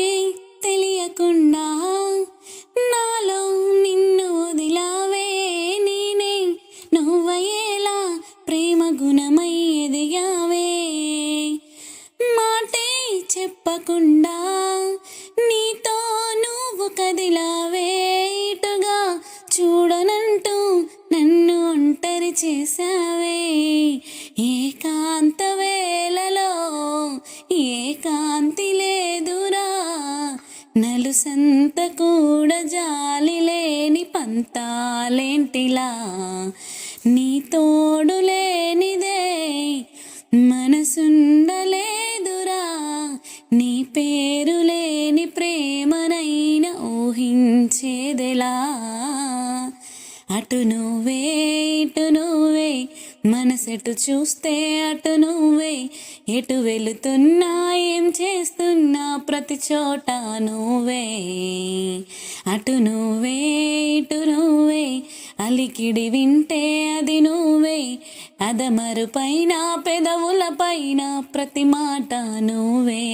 నాకే తెలియకుండా నాలో నిన్ను వదిలావే. నేనే నువ్వయ్యేలా ప్రేమ గుణమై ఎదిగావే. మాటే చెప్పకుండా నీతో నువ్వు కదిలావే. ఇటుగా చూడనంటూ నన్ను ఒంటరి చేసావే. ఏకాంత వేళలో ఏకాంతి లేదురా, నలుసంత కూడా జాలి లేని పంతాలేంటిలా. నీ తోడు లేనిదే మనసుండలేదురా, నీ పేరు లేని ప్రేమనైనా ఊహించేదెలా. అటు నువ్వే ఇటు నువ్వే, మనసెటు చూస్తే అటు నువ్వే. ఎటు వెళుతున్నా ఏం చేస్తున్నా ప్రతి చోట నువ్వే. అటు నువ్వే ఇటు నువ్వే, అలికిడి వింటే అది నువ్వే. అదమరు పైన పెదవుల పైన ప్రతి మాట నువ్వే.